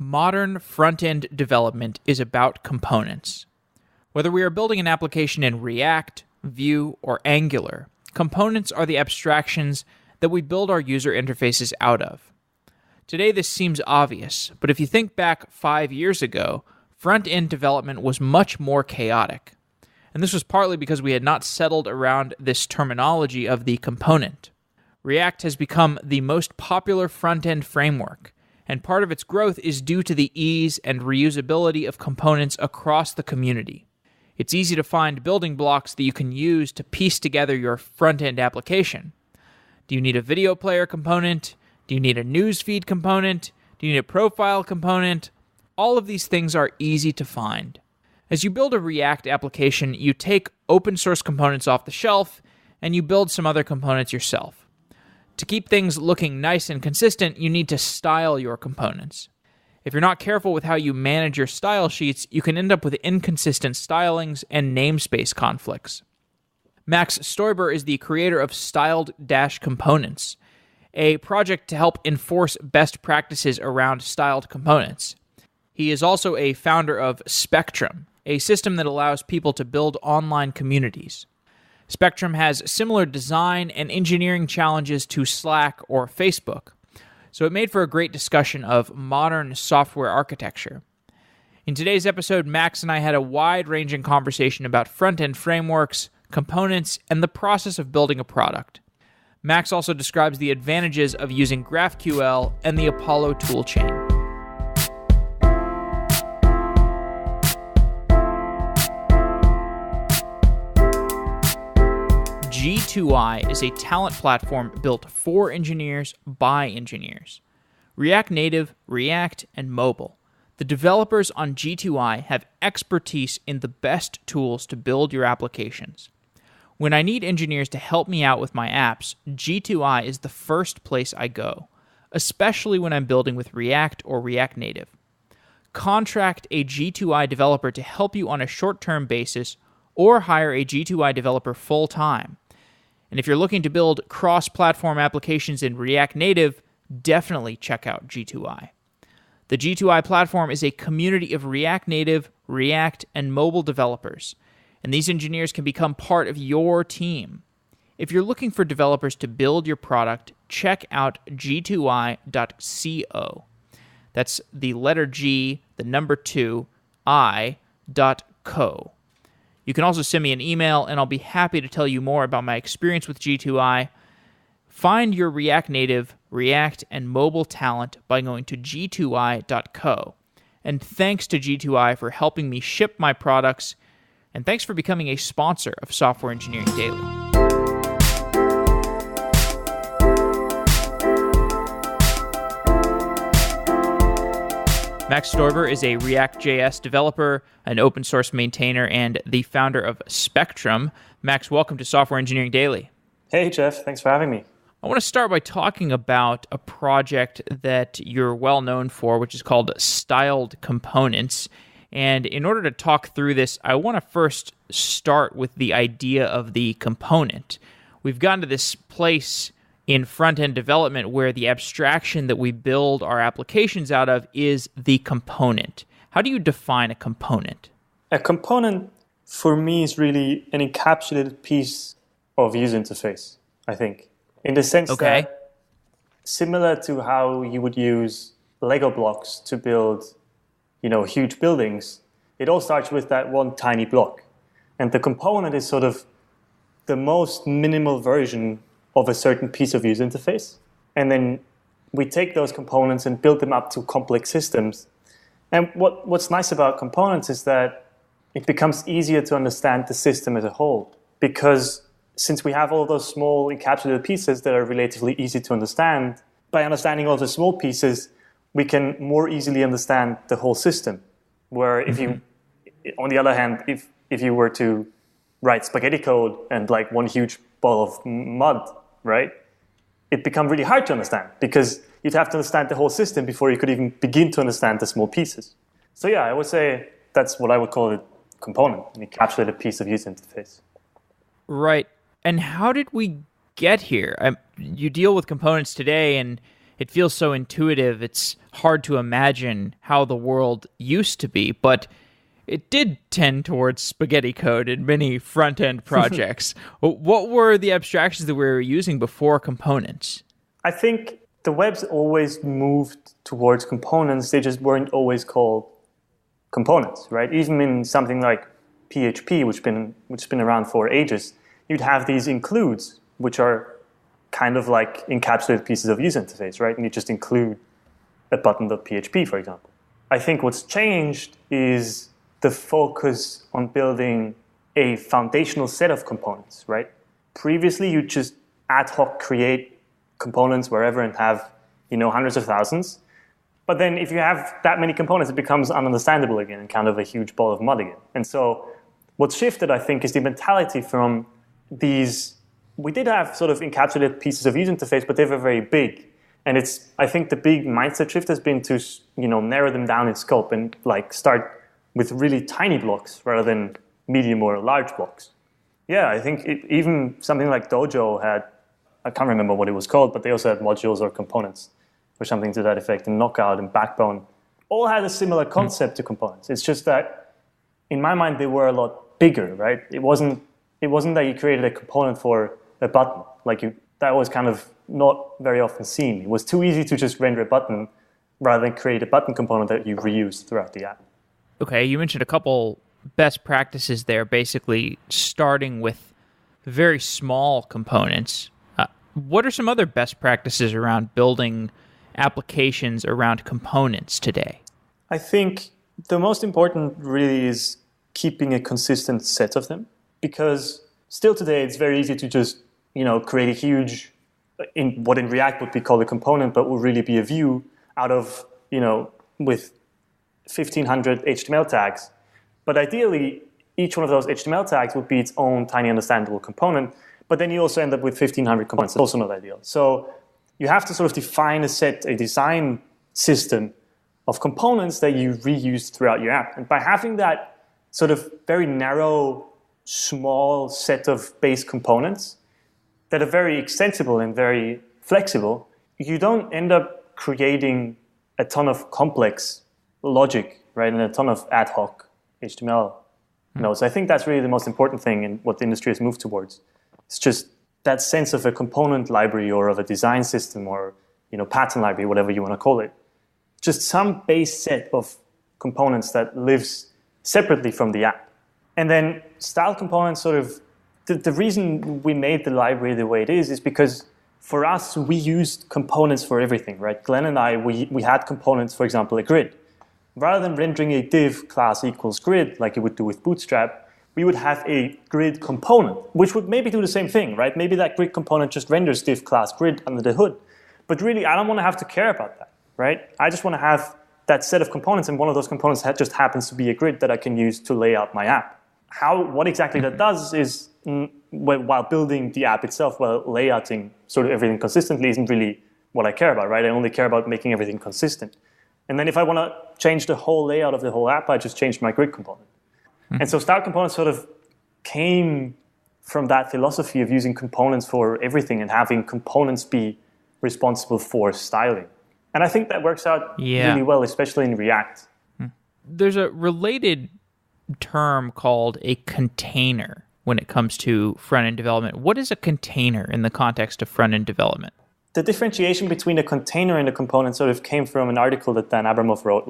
Modern front-end development is about components. Whether we are building an application in React, Vue, or Angular, components are the abstractions that we build our user interfaces out of. Today this seems obvious, but if you think back 5 years ago, front-end development was much more chaotic. And this was partly because we had not settled around this terminology of the component. React has become the most popular front-end framework, and part of its growth is due to the ease and reusability of components across the community. It's easy to find building blocks that you can use to piece together your front-end application. Do you need a video player component? Do you need a newsfeed component? Do you need a profile component? All of these things are easy to find. As you build a React application, you take open source components off the shelf and you build some other components yourself. To keep things looking nice and consistent, you need to style your components. If you're not careful with how you manage your style sheets, you can end up with inconsistent stylings and namespace conflicts. Max Stoiber is the creator of Styled-Components, a project to help enforce best practices around styled components. He is also a founder of Spectrum, a system that allows people to build online communities. Spectrum has similar design and engineering challenges to Slack or Facebook, so it made for a great discussion of modern software architecture. In today's episode, Max and I had a wide-ranging conversation about front-end frameworks, components, and the process of building a product. Max also describes the advantages of using GraphQL and the Apollo toolchain. G2I is a talent platform built for engineers by engineers. React Native, React, and mobile. The developers on G2I have expertise in the best tools to build your applications. When I need engineers to help me out with my apps, G2I is the first place I go, especially when I'm building with React or React Native. Contract a G2I developer to help you on a short-term basis or hire a G2I developer full-time. And if you're looking to build cross-platform applications in React Native, definitely check out G2I. The G2I platform is a community of React Native, React, and mobile developers, and these engineers can become part of your team. If you're looking for developers to build your product, check out g2i.co. That's the letter G, the number 2, i.co. You can also send me an email, and I'll be happy to tell you more about my experience with G2I. Find your React Native, React, and mobile talent by going to g2i.co. And thanks to G2I for helping me ship my products, and thanks for becoming a sponsor of Software Engineering Daily. Max Stoiber is a React.js developer, an open source maintainer, and the founder of Spectrum. Max, welcome to Software Engineering Daily. Hey, Jeff. Thanks for having me. I want to start by talking about a project that you're well known for, which is called Styled Components. And in order to talk through this, I want to first start with the idea of the component. We've gotten to this place in front-end development where the abstraction that we build our applications out of is the component. How do you define a component? A component, for me, is really an encapsulated piece of user interface, I think. In the sense that, similar to how you would use Lego blocks to build, huge buildings, it all starts with that one tiny block. And the component is sort of the most minimal version of a certain piece of user interface. And then we take those components and build them up to complex systems. And what's nice about components is that it becomes easier to understand the system as a whole. Because since we have all those small encapsulated pieces that are relatively easy to understand, by understanding all the small pieces, we can more easily understand the whole system. Where if you, on the other hand, if you were to write spaghetti code and like one huge ball of mud, right? It becomes really hard to understand because you'd have to understand the whole system before you could even begin to understand the small pieces. So yeah, I would say that's what I would call a component, an encapsulated piece of user interface. Right. And how did we get here? You deal with components today, and it feels so intuitive. It's hard to imagine how the world used to be, but it did tend towards spaghetti code in many front-end projects. What were the abstractions that we were using before components? I think the web's always moved towards components. They just weren't always called components, right? Even in something like PHP, which has been around for ages, you'd have these includes, which are kind of like encapsulated pieces of user interface, right? And you just include a button.php, for example. I think what's changed is the focus on building a foundational set of components, right? Previously, you just ad hoc create components wherever and have, hundreds of thousands. But then if you have that many components, it becomes ununderstandable again and kind of a huge ball of mud again. And so what's shifted, I think, is the mentality from these. We did have sort of encapsulated pieces of user interface, but they were very big. And I think the big mindset shift has been to, narrow them down in scope and start with really tiny blocks rather than medium or large blocks. Yeah, I think even something like Dojo had, I can't remember what it was called, but they also had modules or components or something to that effect. And Knockout and Backbone all had a similar concept to components. It's just that in my mind, they were a lot bigger, right? It wasn't that you created a component for a button. That was kind of not very often seen. It was too easy to just render a button rather than create a button component that you reuse throughout the app. Okay, you mentioned a couple best practices there, basically starting with very small components. What are some other best practices around building applications around components today? I think the most important really is keeping a consistent set of them, because still today it's very easy to just create a huge, in React would be called a component, but will really be a view out of, with 1,500 HTML tags. But ideally, each one of those HTML tags would be its own tiny understandable component, but then you also end up with 1,500 components. That's also not ideal. So you have to sort of define a design system of components that you reuse throughout your app. And by having that sort of very narrow, small set of base components that are very extensible and very flexible, you don't end up creating a ton of complex logic, right, and a ton of ad hoc HTML nodes. I think that's really the most important thing in what the industry has moved towards. It's just that sense of a component library or of a design system or pattern library, whatever you want to call it. Just some base set of components that lives separately from the app. And then style components sort of, the reason we made the library the way it is because for us, we used components for everything, right? Glenn and I, we had components, for example, a grid. Rather than rendering a div class equals grid, like you would do with Bootstrap, we would have a grid component, which would maybe do the same thing, right? Maybe that grid component just renders div class grid under the hood. But really, I don't want to have to care about that, right? I just want to have that set of components, and one of those components just happens to be a grid that I can use to lay out my app. What exactly that does is, while building the app itself, while layouting sort of everything consistently isn't really what I care about, right? I only care about making everything consistent. And then if I want to change the whole layout of the whole app, I just change my grid component. And so style components sort of came from that philosophy of using components for everything and having components be responsible for styling. And I think that works out really well, especially in React. There's a related term called a container when it comes to front-end development. What is a container in the context of front-end development? The differentiation between a container and a component sort of came from an article that Dan Abramov wrote,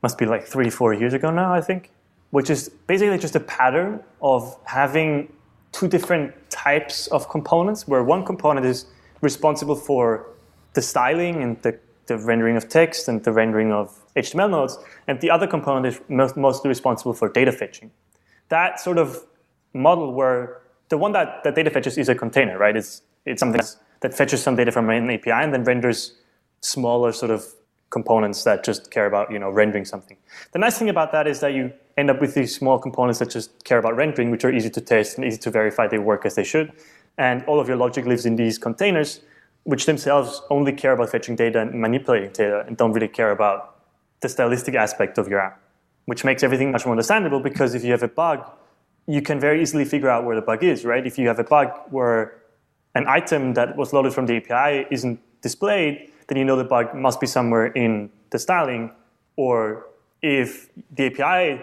must be 3-4 years ago now, I think, which is basically just a pattern of having two different types of components, where one component is responsible for the styling and the rendering of text and the rendering of HTML nodes, and the other component is mostly responsible for data fetching. That sort of model where the one that data fetches is a container, right? It's something that fetches some data from an API and then renders smaller sort of components that just care about rendering something. The nice thing about that is that you end up with these small components that just care about rendering, which are easy to test and easy to verify they work as they should. And all of your logic lives in these containers, which themselves only care about fetching data and manipulating data and don't really care about the stylistic aspect of your app, which makes everything much more understandable, because if you have a bug, you can very easily figure out where the bug is, right? If you have a bug where an item that was loaded from the API isn't displayed, then you know the bug must be somewhere in the styling. Or if the API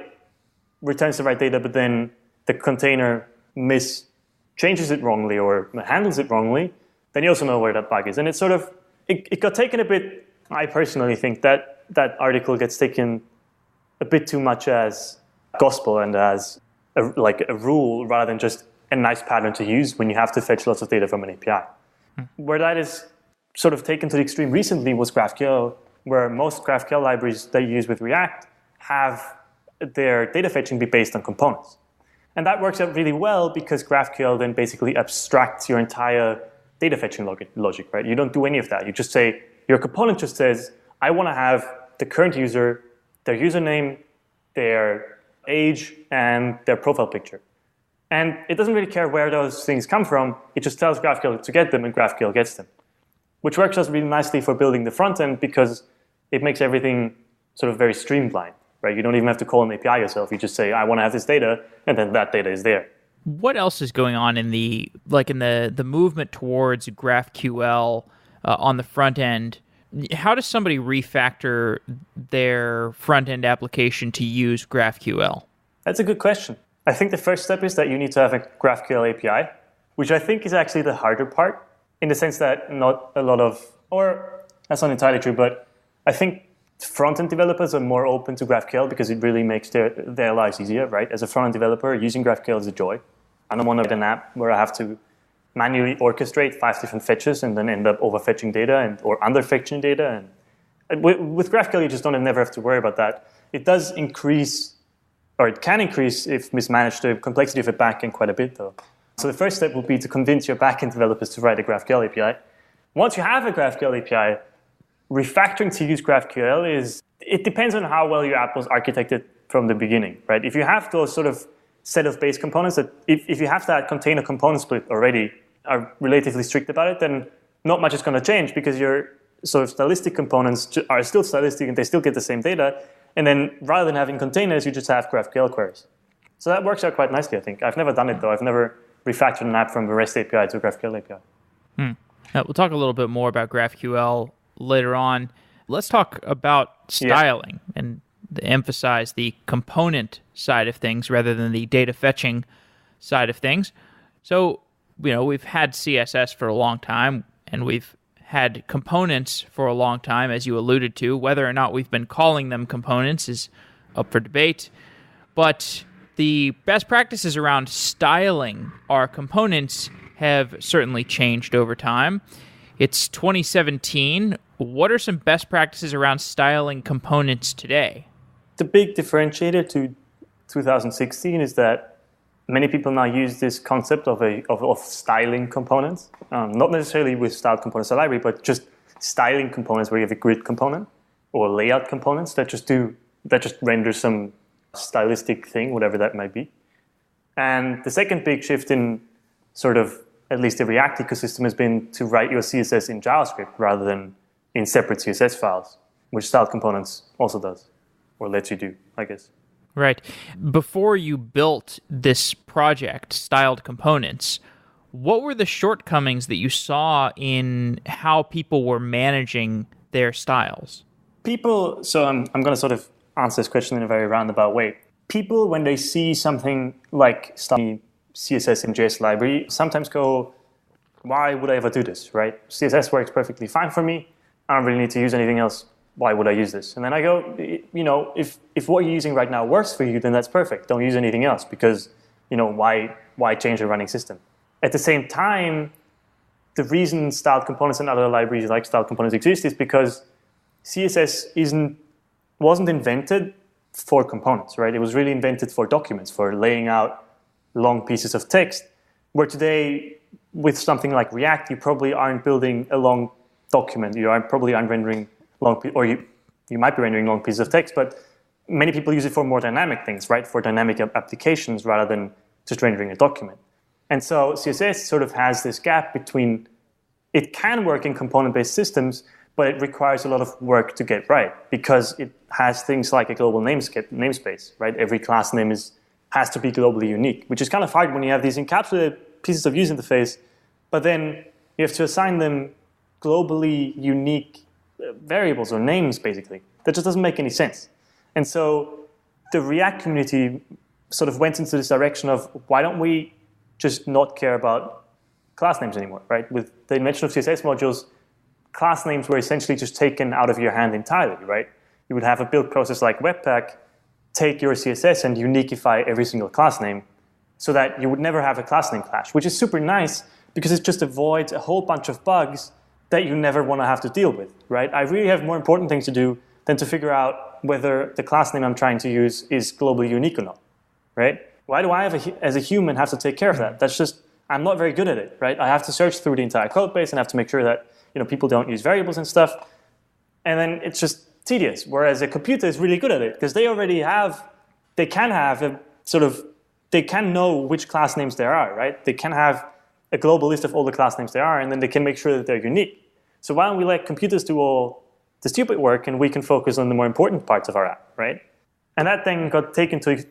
returns the right data, but then the container changes it wrongly or handles it wrongly, then you also know where that bug is. And it's sort of, it got taken a bit, I personally think that article gets taken a bit too much as gospel and as a rule rather than just a nice pattern to use when you have to fetch lots of data from an API. Where that is sort of taken to the extreme recently was GraphQL, where most GraphQL libraries that you use with React have their data fetching be based on components. And that works out really well because GraphQL then basically abstracts your entire data fetching logic, right? You don't do any of that. You just say, your component just says, I want to have the current user, their username, their age, and their profile picture. And it doesn't really care where those things come from. It just tells GraphQL to get them, and GraphQL gets them, which works out really nicely for building the front end because it makes everything sort of very streamlined, right? You don't even have to call an API yourself. You just say, I want to have this data, and then that data is there. What else is going on in the movement towards GraphQL on the front end? How does somebody refactor their front end application to use GraphQL? That's a good question. I think the first step is that you need to have a GraphQL API, which I think is actually the harder part in the sense that not a lot of, or that's not entirely true, but I think front-end developers are more open to GraphQL because it really makes their lives easier, right? As a front-end developer, using GraphQL is a joy. I don't want to write an app where I have to manually orchestrate 5 different fetches and then end up overfetching data or underfetching data. And with GraphQL, you just never have to worry about that. It does increase, or it can increase if mismanaged, the complexity of a backend quite a bit, though. So the first step would be to convince your backend developers to write a GraphQL API. Once you have a GraphQL API, refactoring to use GraphQL it depends on how well your app was architected from the beginning, right? If you have those sort of set of base components, that if you have that container component split already, are relatively strict about it, then not much is going to change because your sort of stylistic components are still stylistic and they still get the same data. And then rather than having containers, you just have GraphQL queries. So that works out quite nicely, I think. I've never done it, though. I've never refactored an app from a REST API to a GraphQL API. We'll talk a little bit more about GraphQL later on. Let's talk about styling and emphasize the component side of things rather than the data fetching side of things. So, we've had CSS for a long time, and we've had components for a long time, as you alluded to. Whether or not we've been calling them components is up for debate. But the best practices around styling our components have certainly changed over time. It's 2017. What are some best practices around styling components today? The big differentiator to 2016 is that many people now use this concept of styling components, not necessarily with styled components library, but just styling components where you have a grid component or layout components that just render some stylistic thing, whatever that might be. And the second big shift in sort of at least the React ecosystem has been to write your CSS in JavaScript rather than in separate CSS files, which styled components also does, or lets you do, I guess. Right. Before you built this project, Styled Components, what were the shortcomings that you saw in how people were managing their styles? So I'm going to sort of answer this question in a very roundabout way. People, when they see something like CSS in JS library, sometimes go, why would I ever do this, right? CSS works perfectly fine for me. I don't really need to use anything else. Why would I use this? And then I go, if what you're using right now works for you, then that's perfect. Don't use anything else because, why change a running system? At the same time, the reason styled components and other libraries like styled components exist is because CSS wasn't invented for components, right? It was really invented for documents, for laying out long pieces of text, where today, with something like React, you probably aren't building a long document. You probably aren't rendering you might be rendering long pieces of text, but many people use it for more dynamic things, right? For dynamic applications rather than just rendering a document. And so CSS sort of has this gap between, it can work in component-based systems, but it requires a lot of work to get right because it has things like a global namespace, right? Every class name has to be globally unique, which is kind of hard when you have these encapsulated pieces of user interface, but then you have to assign them globally unique variables or names, basically. That just doesn't make any sense. And so the React community sort of went into this direction of, why don't we just not care about class names anymore, right? With the invention of CSS modules, class names were essentially just taken out of your hand entirely, right? You would have a build process like Webpack take your CSS and uniqueify every single class name so that you would never have a class name clash, which is super nice because it just avoids a whole bunch of bugs that you never want to have to deal with, right? I really have more important things to do than to figure out whether the class name I'm trying to use is globally unique or not, right? Why do I, as a human, have to take care of that? That's just, I'm not very good at it, right? I have to search through the entire code base and have to make sure that people don't use variables and stuff. And then it's just tedious, whereas a computer is really good at it because they can know which class names there are, right? They can have a global list of all the class names there are, and then they can make sure that they're unique. So why don't we let computers do all the stupid work and we can focus on the more important parts of our app, right? And that then got taken to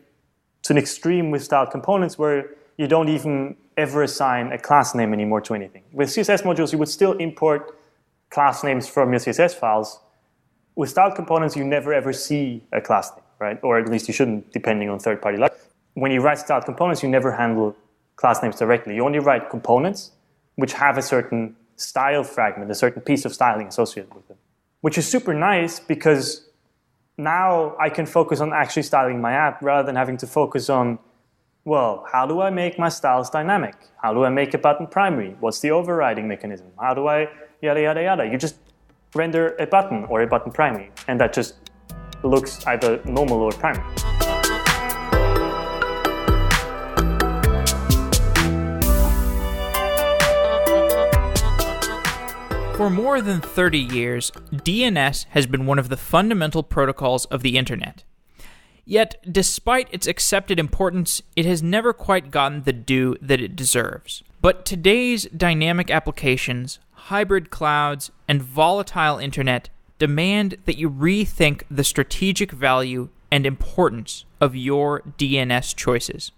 an extreme with styled components where you don't even ever assign a class name anymore to anything. With CSS modules, you would still import class names from your CSS files. With styled components, you never ever see a class name, right? Or at least you shouldn't, depending on third-party libraries. When you write styled components, you never handle class names directly. You only write components which have a certain style fragment, a certain piece of styling associated with them, which is super nice because now I can focus on actually styling my app rather than having to focus on, well, how do I make my styles dynamic? How do I make a button primary? What's the overriding mechanism? How do I yada, yada, yada? You just render a button or a button primary, and that just looks either normal or primary. For more than 30 years, DNS has been one of the fundamental protocols of the internet. Yet, despite its accepted importance, it has never quite gotten the due that it deserves. But today's dynamic applications, hybrid clouds, and volatile internet demand that you rethink the strategic value and importance of your DNS choices.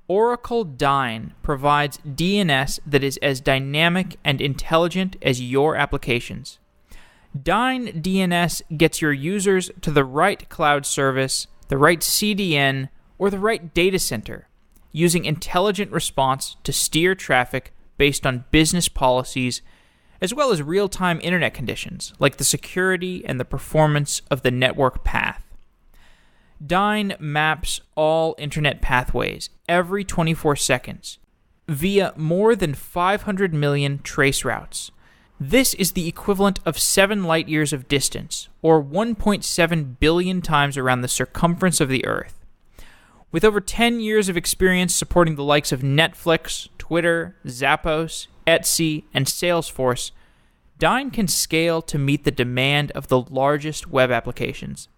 Oracle Dyn provides DNS that is as dynamic and intelligent as your applications. Dyn DNS gets your users to the right cloud service, the right CDN, or the right data center, using intelligent response to steer traffic based on business policies, as well as real-time internet conditions, like the security and the performance of the network path. Dyn maps all internet pathways every 24 seconds via more than 500 million trace routes. This is the equivalent of 7 light years of distance, or 1.7 billion times around the circumference of the Earth. With over 10 years of experience supporting the likes of Netflix, Twitter, Zappos, Etsy, and Salesforce, Dyn can scale to meet the demand of the largest web applications.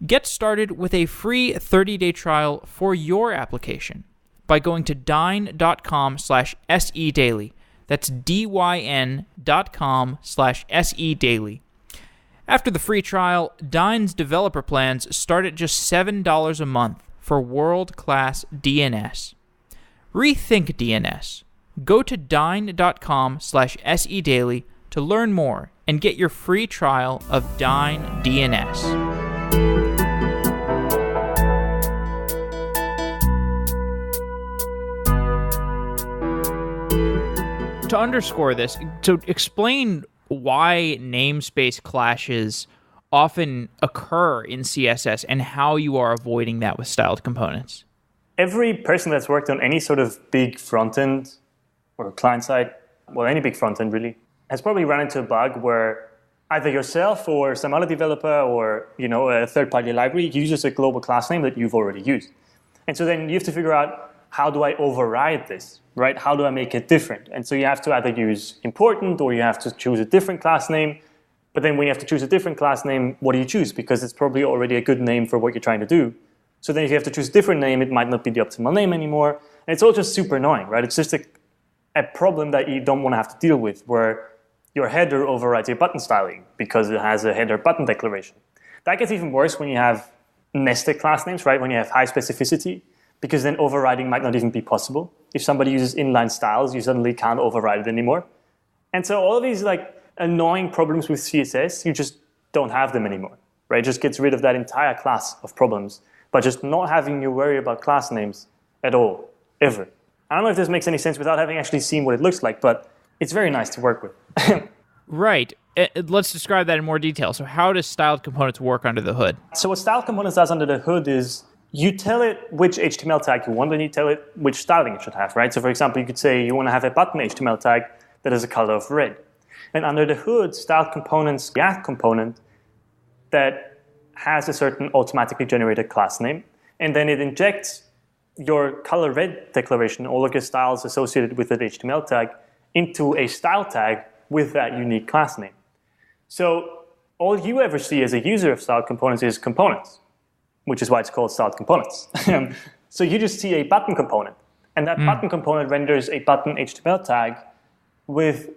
Get started with a free 30-day trial for your application by going to dyn.com/sedaily. That's dyn.com/sedaily. After the free trial, Dyn's developer plans start at just $7 a month for world-class DNS. Rethink DNS. Go to dyn.com/sedaily to learn more and get your free trial of Dyn DNS. To underscore this, to explain why namespace clashes often occur in CSS and how you are avoiding that with styled components. Every person that's worked on any sort of big frontend or client-side, well, any big frontend really, has probably run into a bug where either yourself or some other developer or a third-party library uses a global class name that you've already used. And so then you have to figure out, how do I override this, right? How do I make it different? And so you have to either use important or you have to choose a different class name. But then when you have to choose a different class name, what do you choose? Because it's probably already a good name for what you're trying to do. So then if you have to choose a different name, it might not be the optimal name anymore. And it's all just super annoying, right? It's just a problem that you don't want to have to deal with, where your header overrides your button styling because it has a header button declaration. That gets even worse when you have nested class names, right? When you have high specificity, because then overriding might not even be possible. If somebody uses inline styles, you suddenly can't override it anymore. And so all of these annoying problems with CSS, you just don't have them anymore, right? It just gets rid of that entire class of problems by just not having you worry about class names at all, ever. I don't know if this makes any sense without having actually seen what it looks like, but it's very nice to work with. Right. Let's describe that in more detail. So how does styled components work under the hood? So what styled components does under the hood is you tell it which HTML tag you want, and you tell it which styling it should have, right? So for example, you could say you want to have a button HTML tag that is a color of red. And under the hood, styled components, the add component that has a certain automatically generated class name, and then it injects your color red declaration, all of your styles associated with that HTML tag, into a style tag with that unique class name. So all you ever see as a user of styled components is components, which is why it's called styled components. So you just see a button component, and that button component renders a button HTML tag with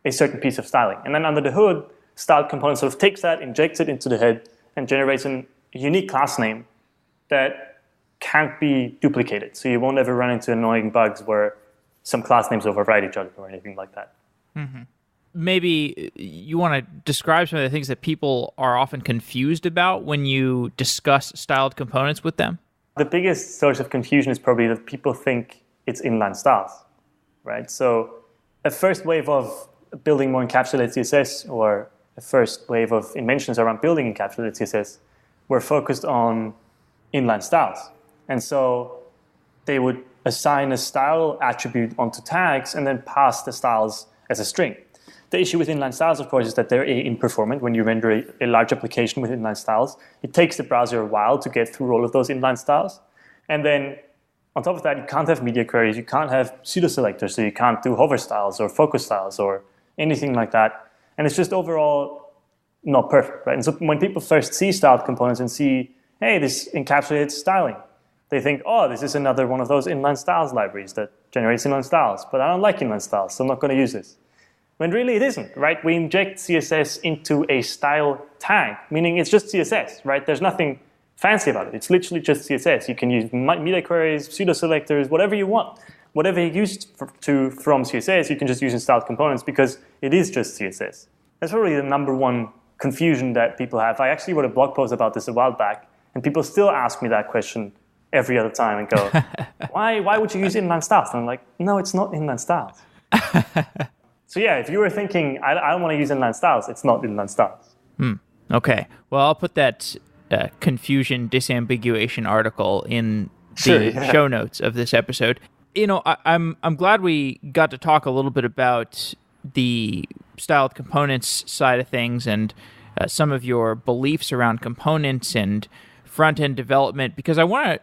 a certain piece of styling. And then under the hood, styled component sort of takes that, injects it into the head, and generates a unique class name that can't be duplicated. So you won't ever run into annoying bugs where some class names override each other or anything like that. Mm-hmm. Maybe you want to describe some of the things that people are often confused about when you discuss styled components with them? The biggest source of confusion is probably that people think it's inline styles, right? So a first wave of building more encapsulated CSS, or a first wave of inventions around building encapsulated CSS, were focused on inline styles. And so they would assign a style attribute onto tags and then pass the styles as a string. The issue with inline styles, of course, is that they're imperformant. When you render a large application with inline styles, it takes the browser a while to get through all of those inline styles. And then on top of that, you can't have media queries, you can't have pseudo-selectors, so you can't do hover styles or focus styles or anything like that. And it's just overall not perfect, right? And so when people first see styled components and see, hey, this encapsulates styling, they think, oh, this is another one of those inline styles libraries that generates inline styles, but I don't like inline styles, so I'm not going to use this. When really it isn't, right? We inject CSS into a style tag, meaning it's just CSS, right? There's nothing fancy about it. It's literally just CSS. You can use media queries, pseudo-selectors, whatever you want. Whatever you used from CSS, you can just use in styled components because it is just CSS. That's probably the number one confusion that people have. I actually wrote a blog post about this a while back, and people still ask me that question every other time and go, why would you use inline styles? And I'm like, no, it's not inline styles. So yeah, if you were thinking, I don't want to use inline styles, it's not inline styles. Okay. Well, I'll put that confusion disambiguation article in the show notes of this episode. You know, I'm glad we got to talk a little bit about the styled components side of things and some of your beliefs around components and front-end development, because I want to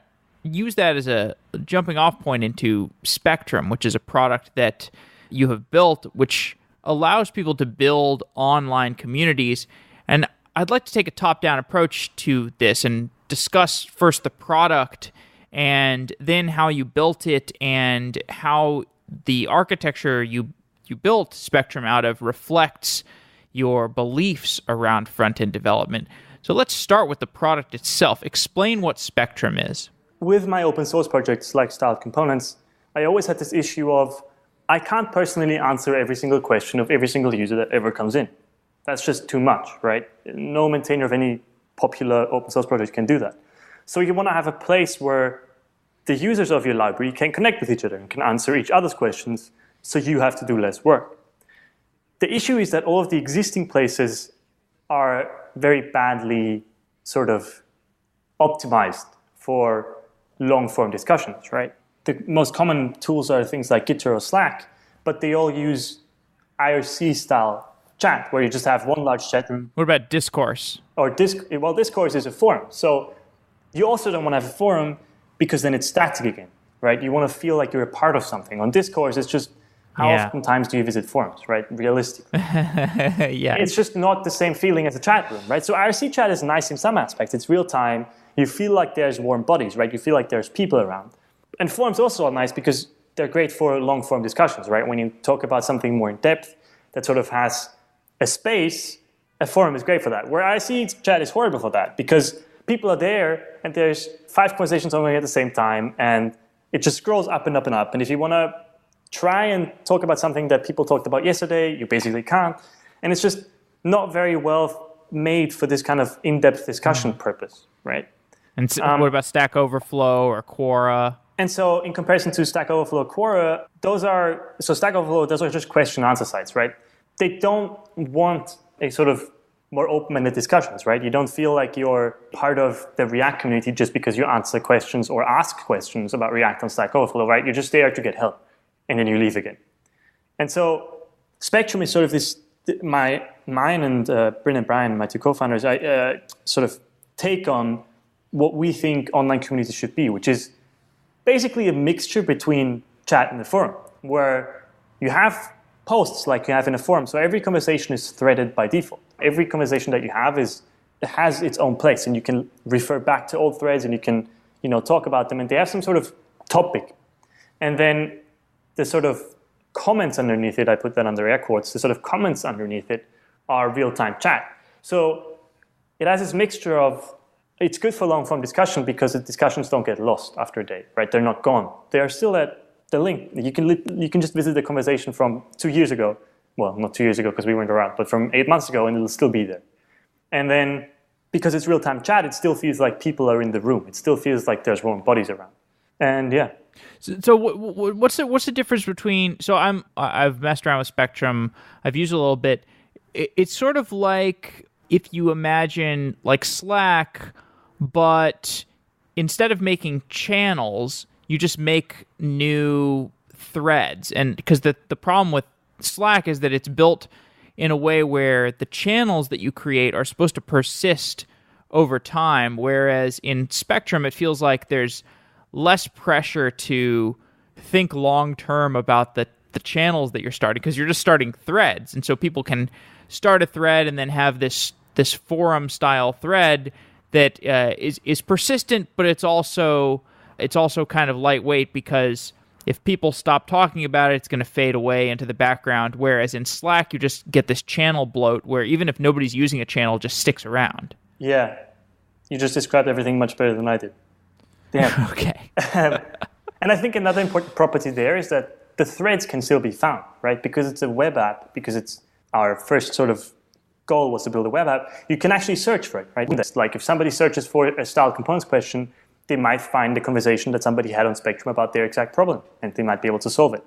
use that as a jumping off point into Spectrum, which is a product that you have built, which allows people to build online communities. And I'd like to take a top-down approach to this and discuss first the product and then how you built it and how the architecture you built Spectrum out of reflects your beliefs around front-end development. So let's start with the product itself. Explain what Spectrum is. With my open source projects like styled components, I always had this issue of I can't personally answer every single question of every single user that ever comes in. That's just too much, right? No maintainer of any popular open source project can do that. So you want to have a place where the users of your library can connect with each other and can answer each other's questions, so you have to do less work. The issue is that all of the existing places are very badly sort of optimized for long-form discussions, right? The most common tools are things like Gitter or Slack, but they all use IRC-style chat, where you just have one large chat room. What about Discourse? Or Discourse is a forum. So you also don't want to have a forum because then it's static again, right? You want to feel like you're a part of something. On Discourse, it's just how often times do you visit forums, right? Realistically. It's just not the same feeling as a chat room, right? So IRC chat is nice in some aspects. It's real time. You feel like there's warm bodies, right? You feel like there's people around. And forums also are nice because they're great for long-form discussions, right? When you talk about something more in depth that sort of has a space, a forum is great for that. Where IRC chat is horrible for that because people are there and there's 5 conversations going at the same time and it just scrolls up and up and up. And if you want to try and talk about something that people talked about yesterday, you basically can't. And it's just not very well made for this kind of in-depth discussion purpose, right? And so what about Stack Overflow or Quora? And so in comparison to Stack Overflow, Quora, Stack Overflow, those are just question answer sites, right? They don't want a sort of more open-ended discussions, right? You don't feel like you're part of the React community just because you answer questions or ask questions about React on Stack Overflow, right? You're just there to get help, and then you leave again. And so Spectrum is sort of this, mine and Bryn and Brian, my two co-founders, sort of take on what we think online communities should be, which is basically a mixture between chat and the forum, where you have posts like you have in a forum. So every conversation is threaded by default. Every conversation that you have has its own place, and you can refer back to old threads, and you can talk about them, and they have some sort of topic. And then the sort of comments underneath it, I put that under air quotes, the sort of comments underneath it are real-time chat. So it has this mixture of, it's good for long-form discussion because the discussions don't get lost after a day, right? They're not gone. They are still at the link. You can just visit the conversation from 2 years ago. Well, not 2 years ago because we weren't around, but from 8 months ago, and it'll still be there. And then because it's real-time chat, it still feels like people are in the room. It still feels like there's warm bodies around. And yeah. So what's the difference between? So I've messed around with Spectrum. I've used it a little bit. It's sort of like if you imagine like Slack, but instead of making channels, you just make new threads. And because the problem with Slack is that it's built in a way where the channels that you create are supposed to persist over time, whereas in Spectrum, it feels like there's less pressure to think long-term about the channels that you're starting, because you're just starting threads. And so people can start a thread and then have this forum-style thread that is persistent, but it's also kind of lightweight, because if people stop talking about it, it's going to fade away into the background. Whereas in Slack, you just get this channel bloat where even if nobody's using a channel, it just sticks around. Yeah. You just described everything much better than I did. Yeah. Okay. And I think another important property there is that the threads can still be found, right? Because it's a web app, because it's our first sort of goal was to build a web app, you can actually search for it, right? Like if somebody searches for a styled components question, they might find the conversation that somebody had on Spectrum about their exact problem, and they might be able to solve it.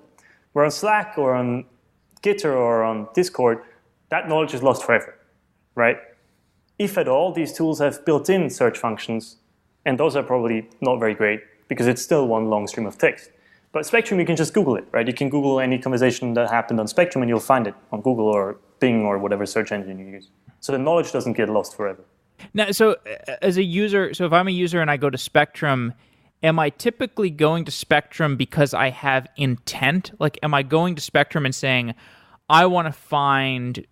Where on Slack or on Gitter or on Discord, that knowledge is lost forever, right? If at all, these tools have built-in search functions, and those are probably not very great because it's still one long stream of text. But Spectrum, you can just Google it, right? You can Google any conversation that happened on Spectrum and you'll find it on Google or Bing or whatever search engine you use. So the knowledge doesn't get lost forever. Now, so as a user, so if I'm a user and I go to Spectrum, am I typically going to Spectrum because I have intent? Like, am I going to Spectrum and saying, I want to find,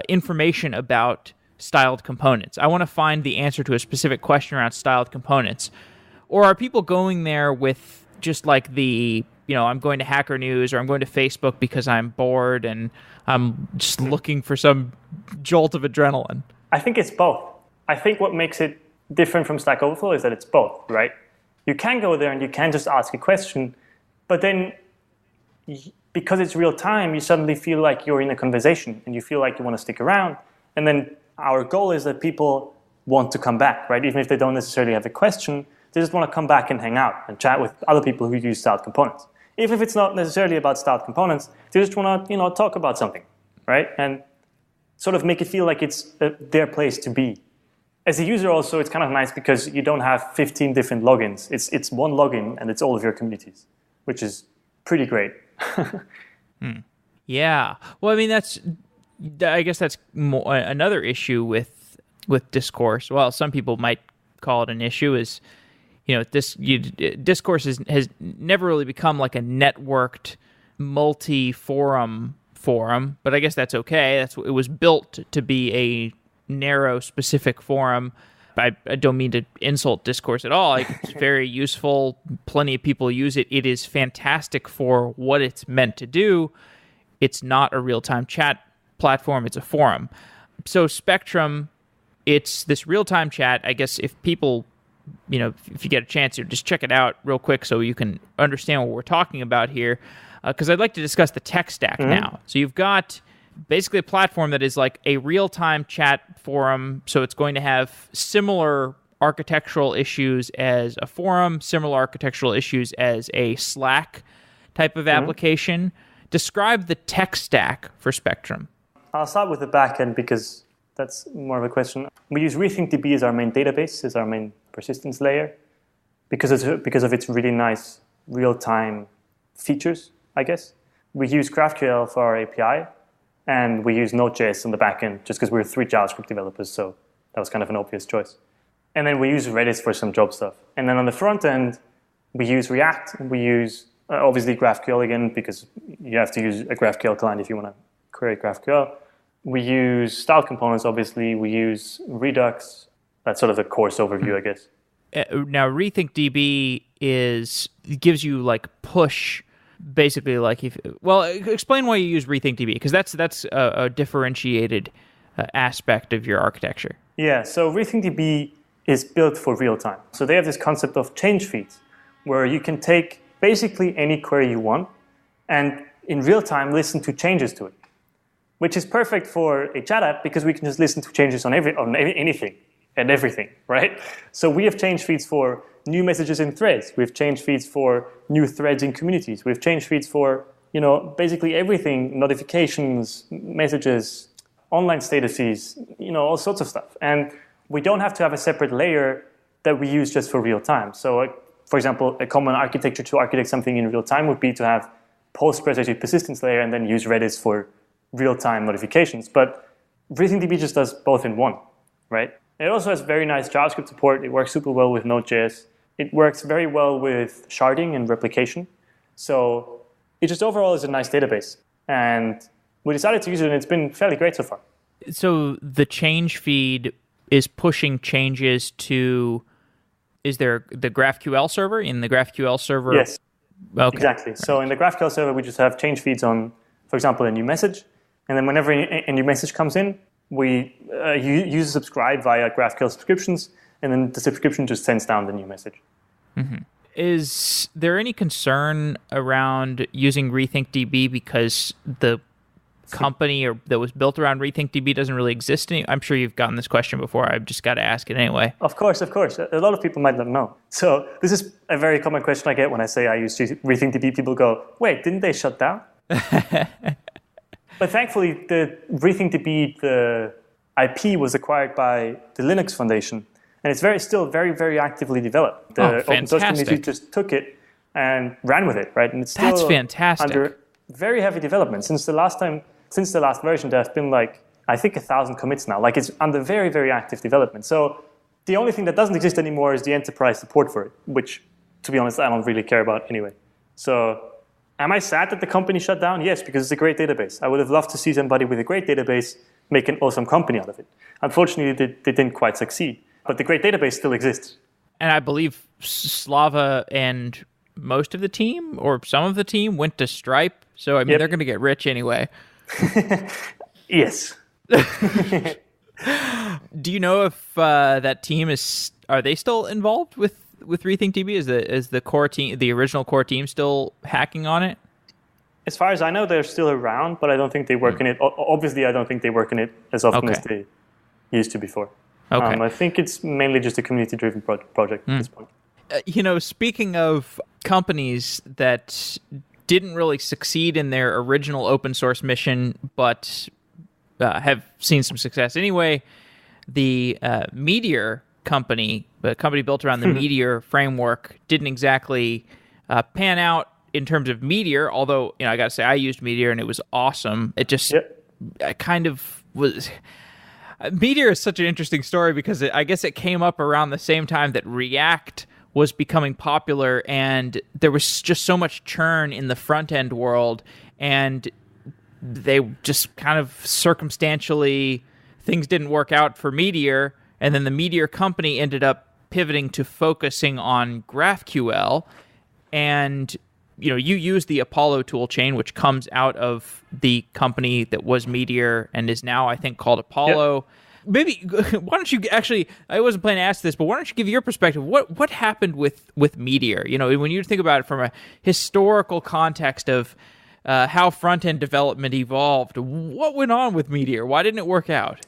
information about styled components. I want to find the answer to a specific question around styled components. Or are people going there with just like I'm going to Hacker News or I'm going to Facebook because I'm bored and I'm just looking for some jolt of adrenaline? I think it's both. I think what makes it different from Stack Overflow is that it's both, right? You can go there and you can just ask a question, but then because it's real time, you suddenly feel like you're in a conversation and you feel like you want to stick around. And then our goal is that people want to come back, right? Even if they don't necessarily have a question, they just want to come back and hang out and chat with other people who use styled components. Even if it's not necessarily about styled components, they just want to, talk about something, right? And sort of make it feel like it's their place to be. As a user also, it's kind of nice because you don't have 15 different logins. It's one login and it's all of your communities, which is pretty great. Yeah. Well, I mean, I guess that's another issue with discourse. Well, some people might call it an issue is, discourse has never really become like a networked multi-forum, but I guess that's okay. It was built to be a narrow, specific forum. I don't mean to insult discourse at all. It's very useful. Plenty of people use it. It is fantastic for what it's meant to do. It's not a real-time chat platform. It's a forum. So Spectrum, it's this real-time chat. I guess if people, if you get a chance, just check it out real quick so you can understand what we're talking about here. Because I'd like to discuss the tech stack now. So you've got basically a platform that is like a real-time chat forum. So it's going to have similar architectural issues as a forum, similar architectural issues as a Slack type of application. Describe the tech stack for Spectrum. I'll start with the backend because that's more of a question. We use RethinkDB as our main database, as our main persistence layer, because of its really nice real-time features, I guess. We use GraphQL for our API, and we use Node.js on the backend just because we're 3 JavaScript developers, so that was kind of an obvious choice. And then we use Redis for some job stuff. And then on the front end, we use React, and we use obviously GraphQL again, because you have to use a GraphQL client if you want to query GraphQL. We use style components, obviously. We use Redux. That's sort of the course overview, I guess. Now, RethinkDB gives you like push, basically like explain why you use RethinkDB, because that's a differentiated aspect of your architecture. Yeah, so RethinkDB is built for real time. So they have this concept of change feeds, where you can take basically any query you want and in real time listen to changes to it, which is perfect for a chat app because we can just listen to changes on anything and everything, right? So we have change feeds for new messages in threads. We have change feeds for new threads in communities. We have change feeds for, basically everything, notifications, messages, online statuses, all sorts of stuff. And we don't have to have a separate layer that we use just for real time. So, for example, a common architecture to architect something in real time would be to have Postgres as a persistence layer and then use Redis for real-time notifications. But RethinkDB just does both in one, right? It also has very nice JavaScript support. It works super well with Node.js. It works very well with sharding and replication. So it just overall is a nice database. And we decided to use it, and it's been fairly great so far. So the change feed is pushing changes to... Is there the GraphQL server? In the GraphQL server? Yes, okay. Exactly. So in the GraphQL server, we just have change feeds on, for example, a new message. And then whenever a new message comes in, we use subscribe via GraphQL subscriptions, and then the subscription just sends down the new message. Mm-hmm. Is there any concern around using RethinkDB because the company that was built around RethinkDB doesn't really exist anymore? I'm sure you've gotten this question before. I've just got to ask it anyway. Of course. A lot of people might not know. So this is a very common question I get when I say I use RethinkDB. People go, wait, didn't they shut down? But thankfully, the RethinkDB, the IP was acquired by the Linux Foundation, and it's still very, very actively developed. The open source community just took it and ran with it, right? And it's still under very heavy development. Since the last version, there have been I think 1,000 commits now. It's under very, very active development. So the only thing that doesn't exist anymore is the enterprise support for it, which, to be honest, I don't really care about anyway. So am I sad that the company shut down? Yes, because it's a great database. I would have loved to see somebody with a great database make an awesome company out of it. Unfortunately, they didn't quite succeed. But the great database still exists. And I believe Slava and most of the team, or some of the team, went to Stripe. So, they're going to get rich anyway. Yes. Do you know if that team are they still involved with RethinkDB? Is the core team, the original core team, still hacking on it? As far as I know, they're still around, but I don't think they work in it. Obviously, I don't think they work in it as often as they used to before. Okay. I think it's mainly just a community-driven project at this point. Speaking of companies that didn't really succeed in their original open source mission, but have seen some success anyway, the Meteor company, the company built around the Meteor framework, didn't exactly pan out in terms of Meteor, although, I got to say, I used Meteor and it was awesome. It just kind of was... Meteor is such an interesting story because I guess it came up around the same time that React was becoming popular, and there was just so much churn in the front-end world, and they just kind of circumstantially, things didn't work out for Meteor, and then the Meteor company ended up pivoting to focusing on GraphQL, and you use the Apollo toolchain, which comes out of the company that was Meteor and is now, I think, called Apollo. Yep. Maybe, why don't you actually, I wasn't planning to ask this, but why don't you give your perspective? What happened with Meteor? When you think about it from a historical context of how front-end development evolved. What went on with Meteor? Why didn't it work out?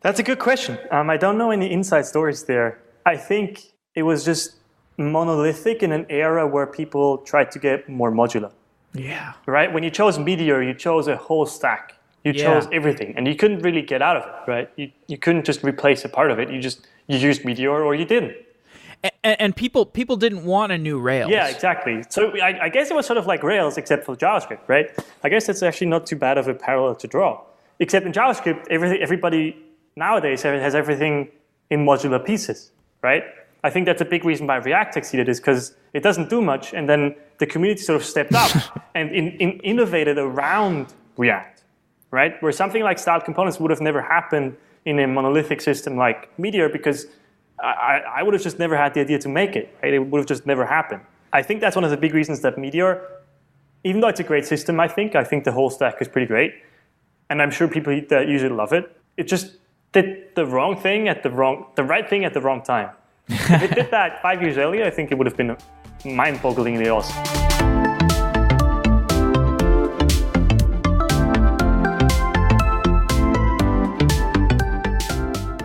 That's a good question. I don't know any inside stories there. I think it was just monolithic in an era where people tried to get more modular. Yeah. Right? When you chose Meteor, you chose a whole stack. You chose everything, and you couldn't really get out of it, right? You couldn't just replace a part of it. You used Meteor or you didn't. And people didn't want a new Rails. Yeah, exactly. So I guess it was sort of like Rails except for JavaScript, right? I guess that's actually not too bad of a parallel to draw. Except in JavaScript, everybody nowadays has everything in modular pieces, right? I think that's a big reason why React succeeded is because it doesn't do much, and then the community sort of stepped up and innovated around React. Right? Where something like styled components would have never happened in a monolithic system like Meteor because I would have just never had the idea to make it. Right? It would have just never happened. I think that's one of the big reasons that Meteor, even though it's a great system, I think the whole stack is pretty great. And I'm sure people that use it love it. It just did the right thing at the wrong time. If it did that 5 years earlier, I think it would have been mind-bogglingly awesome.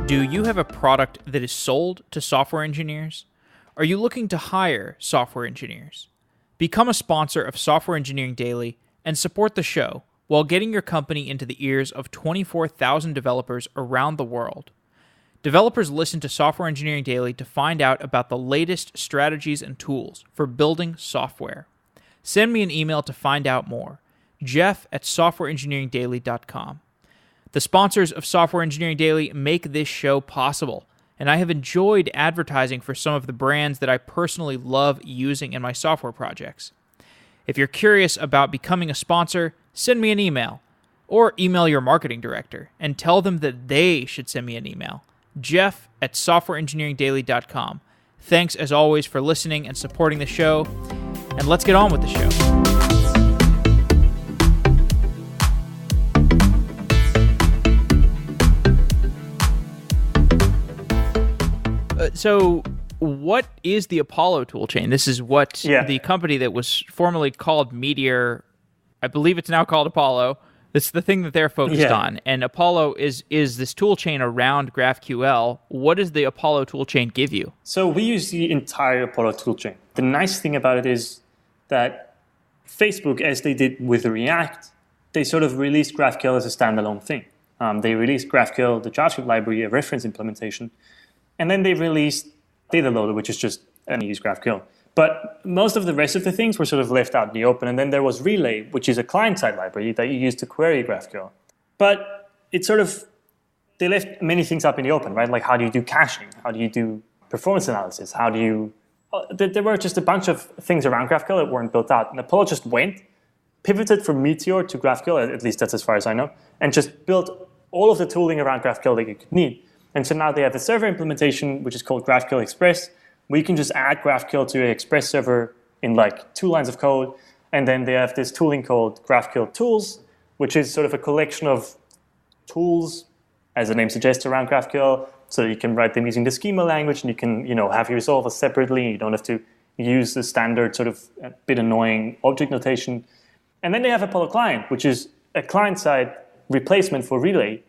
Do you have a product that is sold to software engineers? Are you looking to hire software engineers? Become a sponsor of Software Engineering Daily and support the show while getting your company into the ears of 24,000 developers around the world. Developers listen to Software Engineering Daily to find out about the latest strategies and tools for building software. Send me an email to find out more. Jeff@softwareengineeringdaily.com. The sponsors of Software Engineering Daily make this show possible, and I have enjoyed advertising for some of the brands that I personally love using in my software projects. If you're curious about becoming a sponsor, send me an email, or email your marketing director and tell them that they should send me an email. Jeff@softwareengineeringdaily.com. Thanks as always for listening and supporting the show, and let's get on with the show. So what is the Apollo toolchain? This is what the company that was formerly called Meteor, I believe it's now called Apollo. It's the thing that they're focused on. And Apollo is this toolchain around GraphQL. What does the Apollo toolchain give you? So we use the entire Apollo toolchain. The nice thing about it is that Facebook, as they did with React, they sort of released GraphQL as a standalone thing. They released GraphQL, the JavaScript library, a reference implementation. And then they released Data Loader, which is just use GraphQL. But most of the rest of the things were sort of left out in the open. And then there was Relay, which is a client-side library that you use to query GraphQL. But it sort of, they left many things up in the open, right? Like how do you do caching? How do you do performance analysis? How do you, there were just a bunch of things around GraphQL that weren't built out. And Apollo just pivoted from Meteor to GraphQL, at least that's as far as I know, and just built all of the tooling around GraphQL that you could need. And so now they have a server implementation, which is called GraphQL Express, where you can just add GraphQL to an Express server in like 2 lines of code. And then they have this tooling called GraphQL Tools, which is sort of a collection of tools, as the name suggests, around GraphQL, so that you can write them using the schema language, and you can have your resolver separately. You don't have to use the standard sort of a bit annoying object notation. And then they have Apollo Client, which is a client-side replacement for Relay,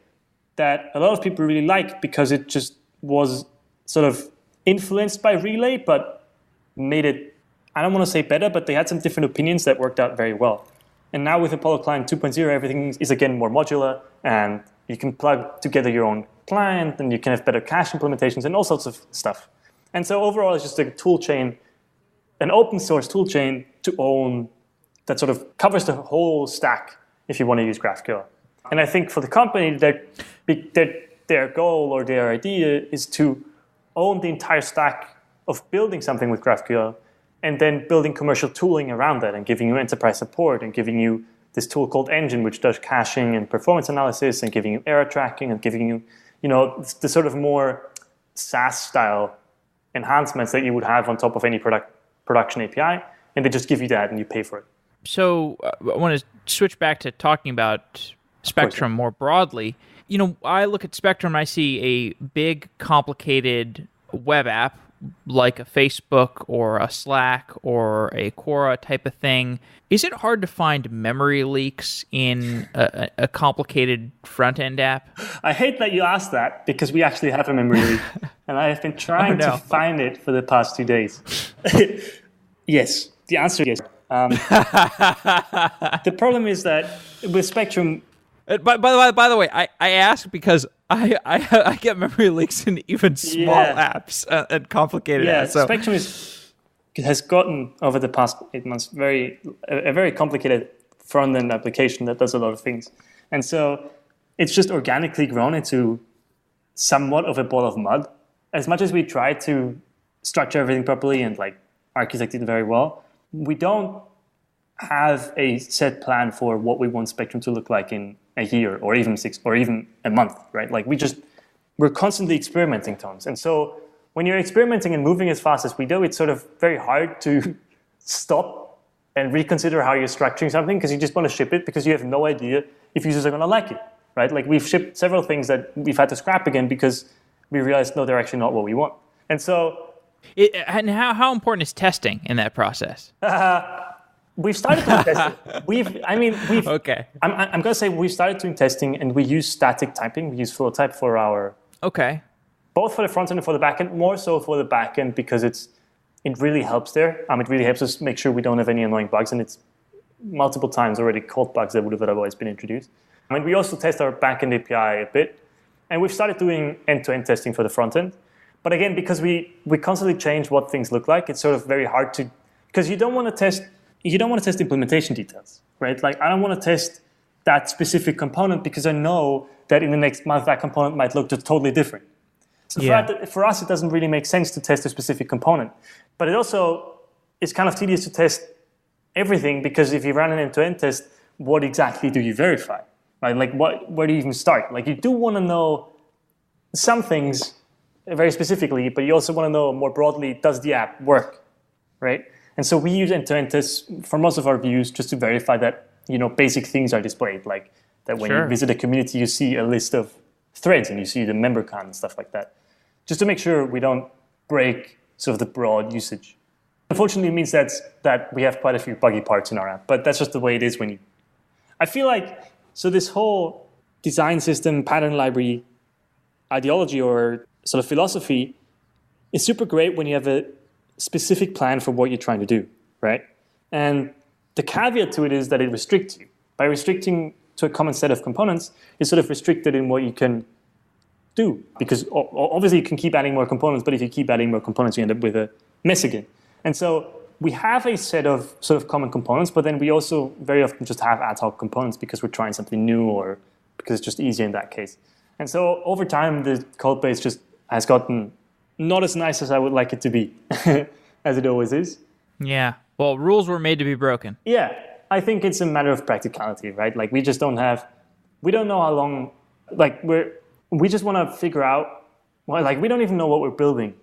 that a lot of people really like because it just was sort of influenced by Relay, but made it, I don't want to say better, but they had some different opinions that worked out very well. And now with Apollo Client 2.0, everything is again more modular, and you can plug together your own client, and you can have better cache implementations and all sorts of stuff. And so overall, it's just a tool chain, an open source tool chain to own that sort of covers the whole stack if you want to use GraphQL. And I think for the company, their goal or their idea is to own the entire stack of building something with GraphQL and then building commercial tooling around that and giving you enterprise support and giving you this tool called Engine, which does caching and performance analysis and giving you error tracking and giving you, the sort of more SaaS-style enhancements that you would have on top of any production API. And they just give you that and you pay for it. So I want to switch back to talking about Spectrum more broadly. I look at Spectrum and I see a big, complicated web app like a Facebook or a Slack or a Quora type of thing, is it hard to find memory leaks in a complicated front-end app? I hate that you asked that because we actually have a memory leak, and I have been trying to find it for the past 2 days. Yes, the answer is yes. The problem is that with Spectrum... By the way, I ask because I get memory leaks in even small apps and complicated apps. So. Spectrum has gotten, over the past 8 months, a very complicated front-end application that does a lot of things. And so it's just organically grown into somewhat of a ball of mud. As much as we try to structure everything properly and like architect it very well, we don't have a set plan for what we want Spectrum to look like in a year or even 6 or even a month, right? Like we're constantly experimenting tones. And so when you're experimenting and moving as fast as we do, it's sort of very hard to stop and reconsider how you're structuring something because you just want to ship it because you have no idea if users are going to like it, right? Like we've shipped several things that we've had to scrap again because we realized, no, they're actually not what we want. And so... and how important is testing in that process? We've started doing testing. Okay. I'm going to say we've started doing testing and we use static typing. We use flow type for our... Okay. Both for the front end and for the back end, more so for the back end because it really helps there. It really helps us make sure we don't have any annoying bugs, and it's multiple times already caught bugs that would have otherwise been introduced. We also test our backend API a bit, and we've started doing end-to-end testing for the front end. But again, because we constantly change what things look like, it's sort of very hard to, because you don't want to test implementation details, right? Like I don't want to test that specific component because I know that in the next month that component might look just totally different. So for us, it doesn't really make sense to test a specific component. But it also is kind of tedious to test everything because if you run an end-to-end test, what exactly do you verify? Right? Like where do you even start? Like you do want to know some things very specifically, but you also want to know more broadly, does the app work? Right? And so we use end-to-end tests for most of our views just to verify that, basic things are displayed. Like that when you visit a community, you see a list of threads and you see the member count and stuff like that. Just to make sure we don't break sort of the broad usage. Unfortunately, it means that we have quite a few buggy parts in our app, but that's just the way it is I feel like, so this whole design system, pattern library ideology or sort of philosophy is super great when you have a specific plan for what you're trying to do, right? And the caveat to it is that it restricts you. By restricting to a common set of components, you're sort of restricted in what you can do. Because obviously you can keep adding more components, but if you keep adding more components, you end up with a mess again. And so we have a set of sort of common components, but then we also very often just have ad hoc components because we're trying something new or because it's just easier in that case. And so over time, the code base just has gotten not as nice as I would like it to be, as it always is. Yeah. Well, rules were made to be broken. Yeah. I think it's a matter of practicality, right? Like we don't know how long, we just want to figure out, we don't even know what we're building.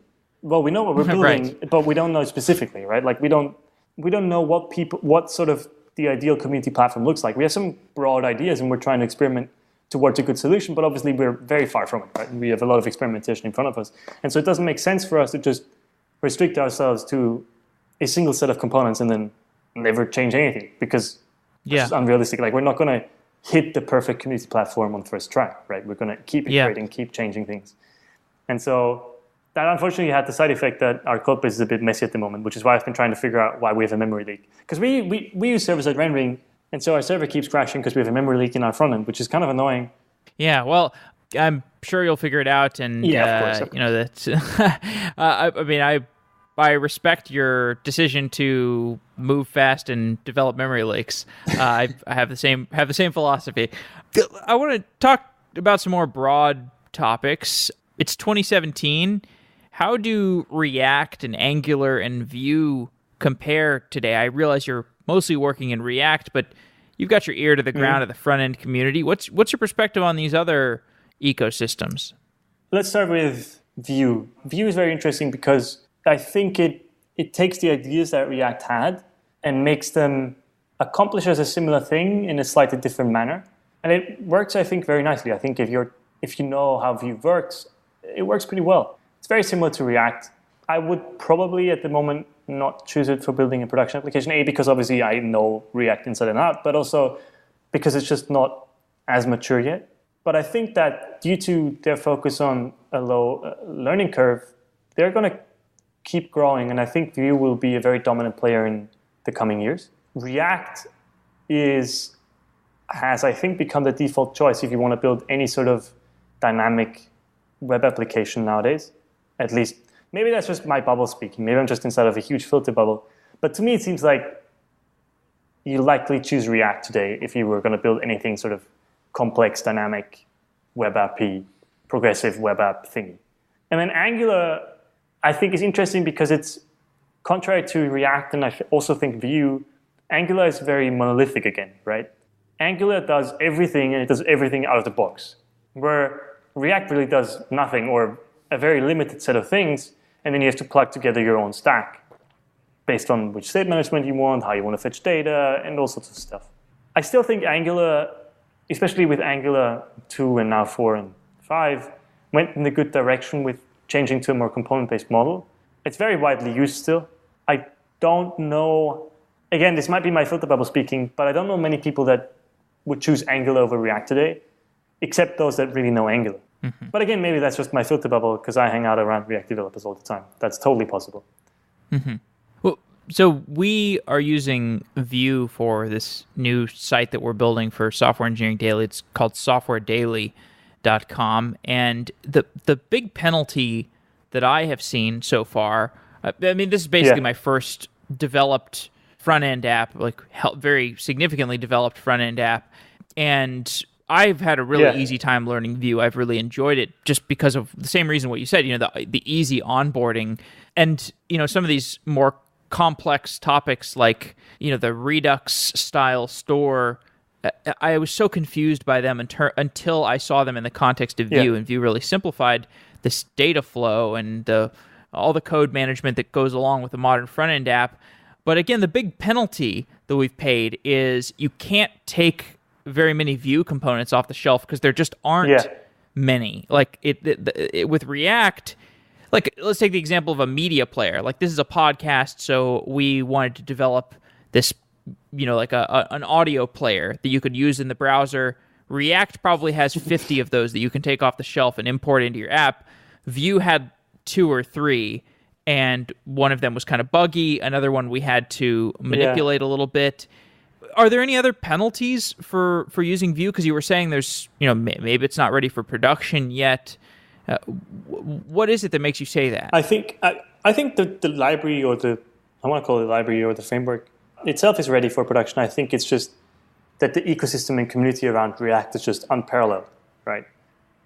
Well, we know what we're building, right, but we don't know specifically, right? Like we don't know what sort of the ideal community platform looks like. We have some broad ideas and we're trying to experiment towards a good solution, but obviously we're very far from it, right? We have a lot of experimentation in front of us. And so it doesn't make sense for us to just restrict ourselves to a single set of components and then never change anything because it's unrealistic. Like we're not going to hit the perfect community platform on first try, right? We're going to keep iterating, keep changing things. And so that unfortunately had the side effect that our code base is a bit messy at the moment, which is why I've been trying to figure out why we have a memory leak. Because we use server-side rendering, and so our server keeps crashing because we have a memory leak in our front end, which is kind of annoying. Yeah, well, I'm sure you'll figure it out. And of course. That's. I respect your decision to move fast and develop memory leaks. I have the same philosophy. I want to talk about some more broad topics. It's 2017. How do React and Angular and Vue compare today? I realize you're mostly working in React, but you've got your ear to the ground of the front-end community. What's your perspective on these other ecosystems? Let's start with Vue. Vue is very interesting because I think it takes the ideas that React had and makes them accomplish as a similar thing in a slightly different manner. And it works, I think, very nicely. I think if you know how Vue works, it works pretty well. It's very similar to React. I would probably at the moment not choose it for building a production application. A, because obviously I know React inside and out, but also because it's just not as mature yet. But I think that due to their focus on a low learning curve, they're going to keep growing. And I think Vue will be a very dominant player in the coming years. React has, I think, become the default choice if you want to build any sort of dynamic web application nowadays. At least, maybe that's just my bubble speaking. Maybe I'm just inside of a huge filter bubble. But to me, it seems like you likely choose React today if you were going to build anything sort of complex, dynamic, web app, progressive web app thingy. And then Angular, I think, is interesting because it's contrary to React, and I also think Vue, Angular is very monolithic again, right? Angular does everything, and it does everything out of the box, where React really does nothing or a very limited set of things, and then you have to plug together your own stack based on which state management you want, how you want to fetch data, and all sorts of stuff. I still think Angular, especially with Angular 2 and now 4 and 5, went in a good direction with changing to a more component-based model. It's very widely used still. I don't know, again, this might be my filter bubble speaking, but I don't know many people that would choose Angular over React today, except those that really know Angular. Mm-hmm. But again, maybe that's just my filter bubble because I hang out around React developers all the time. That's totally possible. Mm-hmm. Well, so we are using Vue for this new site that we're building for Software Engineering Daily. It's called softwaredaily.com. And the big penalty that I have seen so far, I mean, this is basically my first developed front-end app, like very significantly developed front-end app. And I've had a really easy time learning Vue. I've really enjoyed it just because of the same reason what you said, the easy onboarding. And, some of these more complex topics like, the Redux style store, I was so confused by them until I saw them in the context of Vue, and Vue really simplified this data flow and all the code management that goes along with a modern front-end app. But again, the big penalty that we've paid is you can't take very many Vue components off the shelf because there just aren't many. Like with React, like let's take the example of a media player. Like this is a podcast, so we wanted to develop this, like an audio player that you could use in the browser. React probably has 50 of those that you can take off the shelf and import into your app. Vue had 2 or 3, and one of them was kind of buggy. Another one we had to manipulate a little bit. Are there any other penalties for using Vue? Because you were saying there's, maybe it's not ready for production yet. What is it that makes you say that? I think the library I want to call it the library or the framework itself is ready for production. I think it's just that the ecosystem and community around React is just unparalleled, right?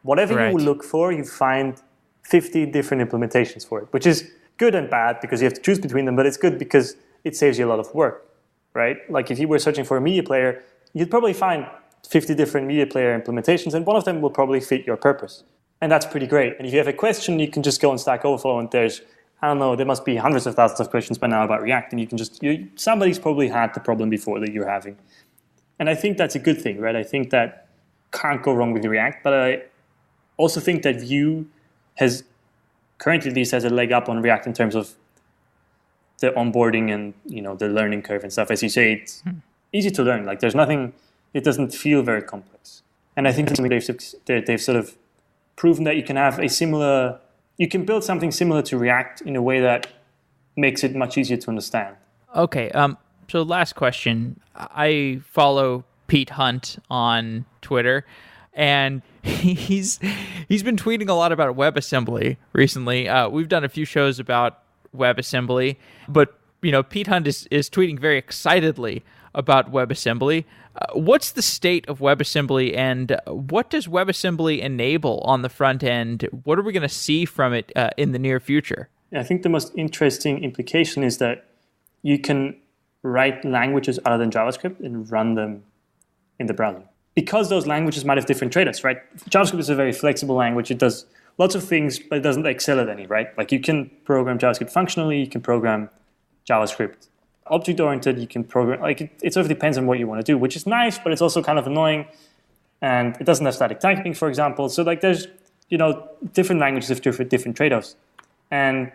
Whatever you look for, you find 50 different implementations for it, which is good and bad because you have to choose between them, but it's good because it saves you a lot of work, right? Like if you were searching for a media player, you'd probably find 50 different media player implementations, and one of them will probably fit your purpose. And that's pretty great. And if you have a question, you can just go on Stack Overflow, and there's, I don't know, there must be hundreds of thousands of questions by now about React, and you can somebody's probably had the problem before that you're having. And I think that's a good thing, right? I think that can't go wrong with React, but I also think that Vue has currently at least has a leg up on React in terms of the onboarding and the learning curve and stuff. As you say, it's easy to learn. Like there's nothing, it doesn't feel very complex. And I think they've sort of proven that you can build something similar to React in a way that makes it much easier to understand. Okay. So last question. I follow Pete Hunt on Twitter, and he's been tweeting a lot about WebAssembly recently. We've done a few shows about WebAssembly, but Pete Hunt is tweeting very excitedly about WebAssembly. What's the state of WebAssembly, and what does WebAssembly enable on the front end? What are we going to see from it in the near future? I think the most interesting implication is that you can write languages other than JavaScript and run them in the browser. Because those languages might have different trade-offs, right? JavaScript is a very flexible language. It does lots of things, but it doesn't excel at any, right? Like you can program JavaScript functionally, you can program JavaScript object-oriented, you can program, like it sort of depends on what you want to do, which is nice, but it's also kind of annoying. And it doesn't have static typing, for example. So like there's, different languages have different trade-offs. And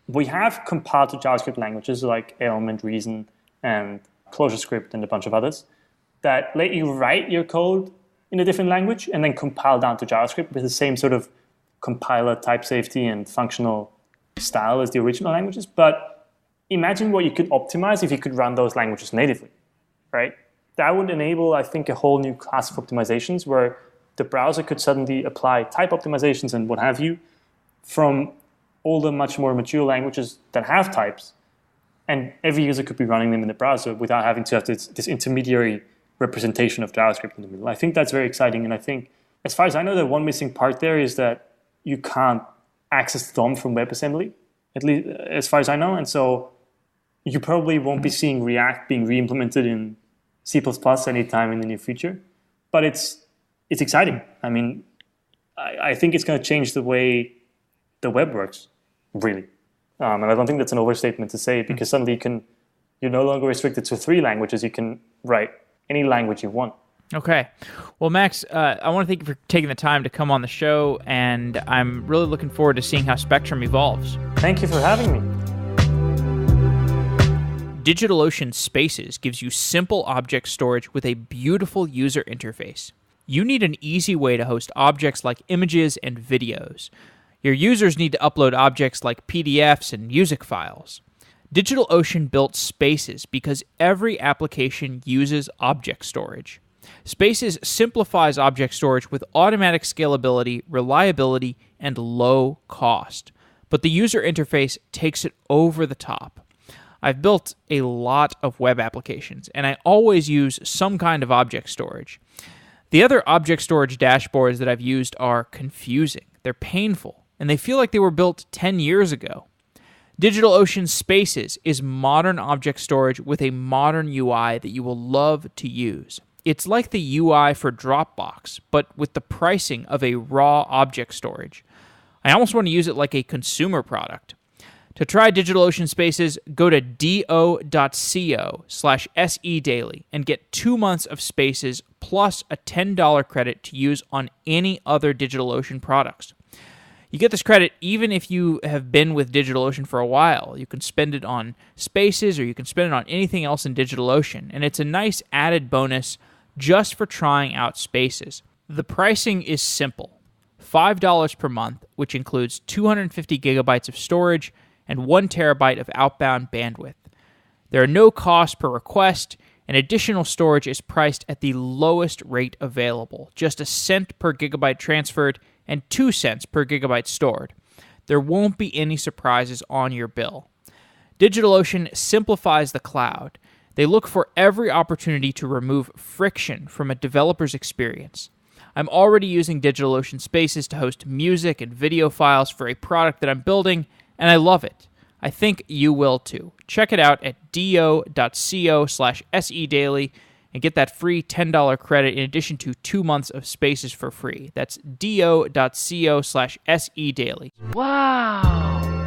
we have compiled to JavaScript languages like Elm and Reason and ClojureScript and a bunch of others that let you write your code in a different language and then compile down to JavaScript with the same sort of compiler type safety and functional style as the original languages. But imagine what you could optimize if you could run those languages natively, right? That would enable, I think, a whole new class of optimizations where the browser could suddenly apply type optimizations and what have you from all the much more mature languages that have types. And every user could be running them in the browser without having to have this intermediary representation of JavaScript in the middle. I think that's very exciting. And I think, as far as I know, the one missing part there is that you can't access DOM from WebAssembly, at least as far as I know. And so you probably won't be seeing React being re-implemented in C++ anytime in the near future. But it's exciting. I mean, I think it's going to change the way the web works, really. And I don't think that's an overstatement to say, because suddenly you're no longer restricted to 3 languages. You can write any language you want. Okay. Well, Max, I want to thank you for taking the time to come on the show, and I'm really looking forward to seeing how Spectrum evolves. Thank you for having me. Digitalocean Spaces gives you simple object storage with a beautiful user interface. You need an easy way to host objects like images and videos. Your users need to upload objects like PDFs and music files. DigitalOcean built Spaces because every application uses object storage. Spaces simplifies object storage with automatic scalability, reliability, and low cost. But the user interface takes it over the top. I've built a lot of web applications, and I always use some kind of object storage. The other object storage dashboards that I've used are confusing, they're painful, and they feel like they were built 10 years ago. DigitalOcean Spaces is modern object storage with a modern UI that you will love to use. It's like the UI for Dropbox, but with the pricing of a raw object storage. I almost want to use it like a consumer product. To try DigitalOcean Spaces, go to do.co/sedaily and get 2 months of Spaces plus a $10 credit to use on any other DigitalOcean products. You get this credit even if you have been with DigitalOcean for a while. You can spend it on Spaces or you can spend it on anything else in DigitalOcean, and it's a nice added bonus just for trying out Spaces. The pricing is simple. $5 per month, which includes 250 gigabytes of storage and 1 terabyte of outbound bandwidth. There are no costs per request, and additional storage is priced at the lowest rate available, just a cent per gigabyte transferred and 2 cents per gigabyte stored. There won't be any surprises on your bill. DigitalOcean simplifies the cloud. They look for every opportunity to remove friction from a developer's experience. I'm already using DigitalOcean Spaces to host music and video files for a product that I'm building, and I love it. I think you will too. Check it out at do.co/sedaily and get that free $10 credit in addition to 2 months of Spaces for free. That's do.co/sedaily. Wow!